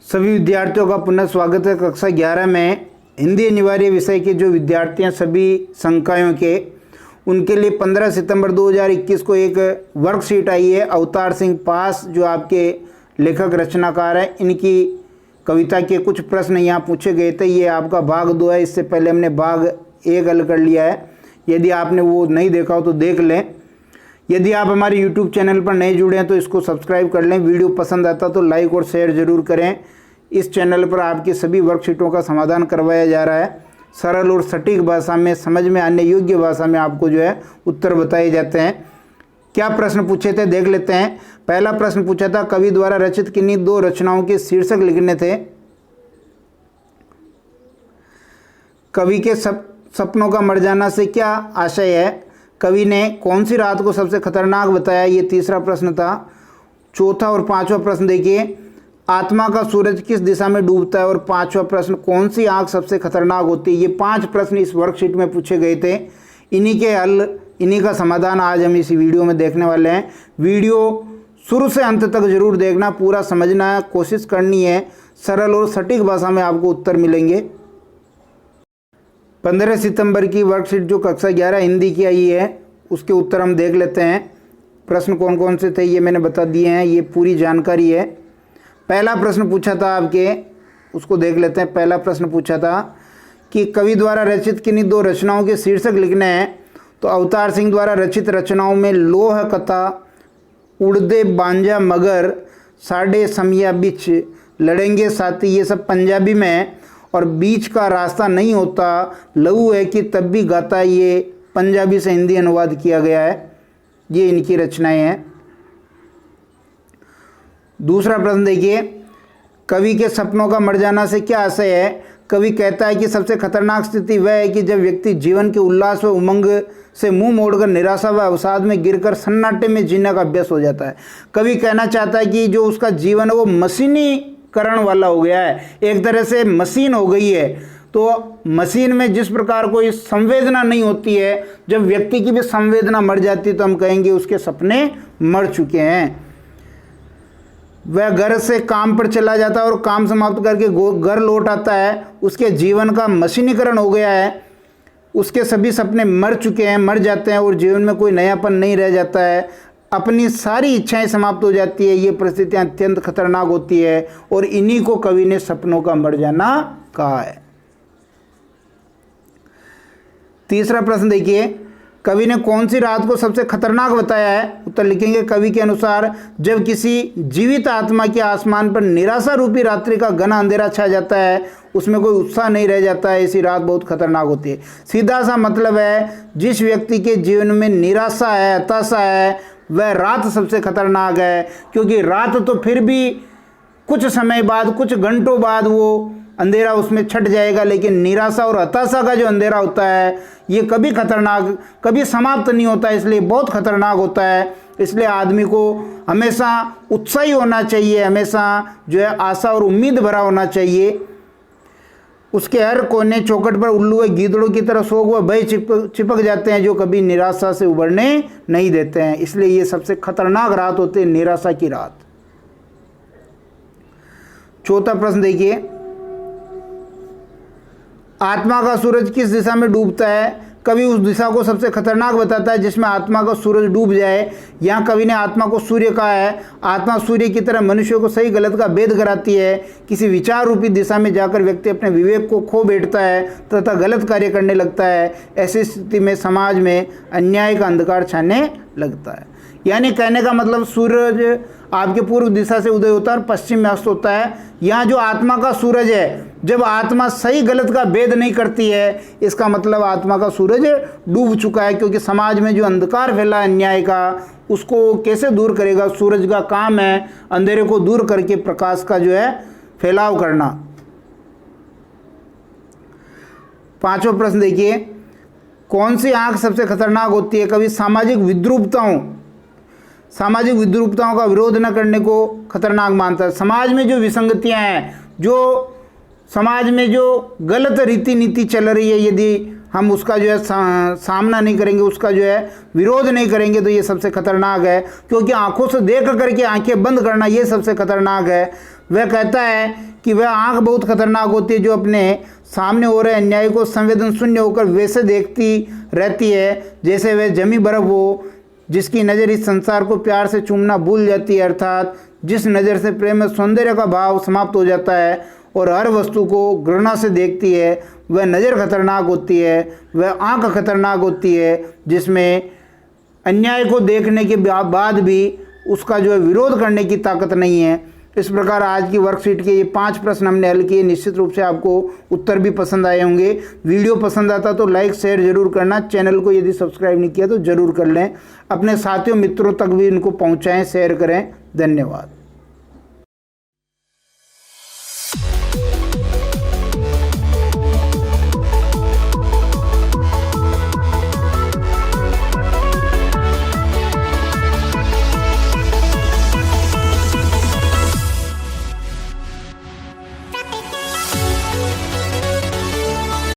सभी विद्यार्थियों का पुनः स्वागत है। कक्षा 11 में हिंदी अनिवार्य विषय के जो विद्यार्थी हैं सभी संकायों के, उनके लिए 15 सितंबर 2021 को एक वर्कशीट आई है। अवतार सिंह पास जो आपके लेखक रचनाकार हैं, इनकी कविता के कुछ प्रश्न यहाँ पूछे गए थे। ये आपका भाग 2 है। इससे पहले हमने भाग 1 हल कर लिया है। यदि आपने वो नहीं देखा हो तो देख लें। यदि आप हमारे YouTube चैनल पर नए जुड़े हैं तो इसको सब्सक्राइब कर लें। वीडियो पसंद आता तो लाइक और शेयर ज़रूर करें। इस चैनल पर आपकी सभी वर्कशीटों का समाधान करवाया जा रहा है। सरल और सटीक भाषा में, समझ में आने योग्य भाषा में आपको जो है उत्तर बताए जाते हैं। क्या प्रश्न पूछे थे देख लेते हैं। पहला प्रश्न पूछा था, कवि द्वारा रचित किन्हीं 2 रचनाओं के शीर्षक लिखने थे। कवि के सपनों का मर जाना से क्या आशय है? कवि ने कौन सी रात को सबसे खतरनाक बताया? ये तीसरा प्रश्न था। चौथा और पांचवा प्रश्न देखिए, आत्मा का सूरज किस दिशा में डूबता है? और पांचवा प्रश्न, कौन सी आंख सबसे खतरनाक होती है? ये 5 प्रश्न इस वर्कशीट में पूछे गए थे। इन्हीं के हल, इन्हीं का समाधान आज हम इस वीडियो में देखने वाले हैं। वीडियो शुरू से अंत तक जरूर देखना, पूरा समझना है, कोशिश करनी है। सरल और सटीक भाषा में आपको उत्तर मिलेंगे। 15 सितंबर की वर्कशीट जो कक्षा 11 हिंदी की आई है, उसके उत्तर हम देख लेते हैं। प्रश्न कौन कौन से थे ये मैंने बता दिए हैं, ये पूरी जानकारी है। पहला प्रश्न पूछा था आपके, उसको देख लेते हैं। पहला प्रश्न पूछा था कि कवि द्वारा रचित किन्हीं 2 रचनाओं के शीर्षक लिखने हैं। तो अवतार सिंह द्वारा रचित रचनाओं में लोह कथा, उड़दे बांजा मगर, साढ़े समिया बिच, लड़ेंगे साथी, ये सब पंजाबी में है। और बीच का रास्ता नहीं होता, लहू है कि तब भी गाता, ये पंजाबी से हिंदी अनुवाद किया गया है। ये इनकी रचनाएं हैं। दूसरा प्रश्न देखिए, कवि के सपनों का मर जाना से क्या आशय है? कवि कहता है कि सबसे खतरनाक स्थिति वह है कि जब व्यक्ति जीवन के उल्लास व उमंग से मुंह मोड़कर निराशा व अवसाद में गिरकर सन्नाटे में जीने का अभ्यास हो जाता है। कवि कहना चाहता है कि जो उसका जीवन है वो मशीनीकरण वाला हो गया है, एक तरह से मशीन हो गई है। तो मशीन में जिस प्रकार कोई संवेदना नहीं होती है, जब व्यक्ति की भी संवेदना मर जाती है तो हम कहेंगे उसके सपने मर चुके हैं। वह घर से काम पर चला जाता है और काम समाप्त करके घर लौट आता है, उसके जीवन का मशीनीकरण हो गया है। उसके सभी सपने मर चुके हैं, मर जाते हैं और जीवन में कोई नयापन नहीं रह जाता है। अपनी सारी इच्छाएं समाप्त हो जाती है। ये परिस्थितियां अत्यंत खतरनाक होती है और इन्हीं को कवि ने सपनों का मर जाना कहा है। तीसरा प्रश्न देखिए, कवि ने कौन सी रात को सबसे खतरनाक बताया है? उत्तर लिखेंगे, कवि के अनुसार जब किसी जीवित आत्मा के आसमान पर निराशा रूपी रात्रि का घना अंधेरा छा जाता है, उसमें कोई उत्साह नहीं रह जाता है, ऐसी रात बहुत खतरनाक होती है। सीधा सा मतलब है, जिस व्यक्ति के जीवन में निराशा है, हताशा है, वह रात सबसे खतरनाक है। क्योंकि रात तो फिर भी कुछ समय बाद, कुछ घंटों बाद वो अंधेरा उसमें छट जाएगा, लेकिन निराशा और हताशा का जो अंधेरा होता है ये कभी खतरनाक, कभी समाप्त नहीं होता है, इसलिए बहुत खतरनाक होता है। इसलिए आदमी को हमेशा उत्साही होना चाहिए, हमेशा जो है आशा और उम्मीद भरा होना चाहिए। उसके हर कोने चौखट पर उल्लू व गीदड़ों की तरह शोक व भय चिपक जाते हैं, जो कभी निराशा से उभरने नहीं देते हैं। इसलिए ये सबसे खतरनाक रात होती है, निराशा की रात। चौथा प्रश्न देखिए, आत्मा का सूरज किस दिशा में डूबता है? कवि उस दिशा को सबसे खतरनाक बताता है जिसमें आत्मा का सूरज डूब जाए। यहाँ कवि ने आत्मा को सूर्य कहा है। आत्मा सूर्य की तरह मनुष्य को सही गलत का भेद कराती है। किसी विचार रूपी दिशा में जाकर व्यक्ति अपने विवेक को खो बैठता है तथा गलत कार्य करने लगता है। ऐसी स्थिति में समाज में अन्याय का अंधकार छाने लगता है। यानी कहने का मतलब, सूरज आपके पूर्व दिशा से उदय होता है और पश्चिम में अस्त होता है। यहाँ जो आत्मा का सूरज है, जब आत्मा सही गलत का भेद नहीं करती है, इसका मतलब आत्मा का सूरज डूब चुका है। क्योंकि समाज में जो अंधकार फैला है अन्याय का, उसको कैसे दूर करेगा? सूरज का काम है अंधेरे को दूर करके प्रकाश का जो है फैलाव करना। पांचवा प्रश्न देखिए, कौन सी आंख सबसे खतरनाक होती है? कवि सामाजिक विद्रूपताओं का विरोध न करने को खतरनाक मानता है। समाज में जो विसंगतियां हैं, जो समाज में जो गलत रीति नीति चल रही है, यदि हम उसका जो है सामना नहीं करेंगे, उसका जो है विरोध नहीं करेंगे, तो ये सबसे खतरनाक है। क्योंकि आंखों से देख करके आंखें बंद करना ये सबसे खतरनाक है। वह कहता है कि वह आंख बहुत खतरनाक होती है जो अपने सामने हो रहे अन्याय को संवेदन शून्य होकर वैसे देखती रहती है जैसे वह जमी बर्फ हो, जिसकी नज़र इस संसार को प्यार से चूमना भूल जाती है, अर्थात जिस नज़र से प्रेम में सौंदर्य का भाव समाप्त हो जाता है और हर वस्तु को घृणा से देखती है, वह नज़र खतरनाक होती है, वह आंख खतरनाक होती है जिसमें अन्याय को देखने के बाद भी उसका जो है विरोध करने की ताकत नहीं है। इस प्रकार आज की वर्कशीट के ये 5 प्रश्न हमने हल किए। निश्चित रूप से आपको उत्तर भी पसंद आए होंगे। वीडियो पसंद आता तो लाइक शेयर जरूर करना। चैनल को यदि सब्सक्राइब नहीं किया तो ज़रूर कर लें। अपने साथियों मित्रों तक भी इनको पहुंचाएं, शेयर करें। धन्यवाद।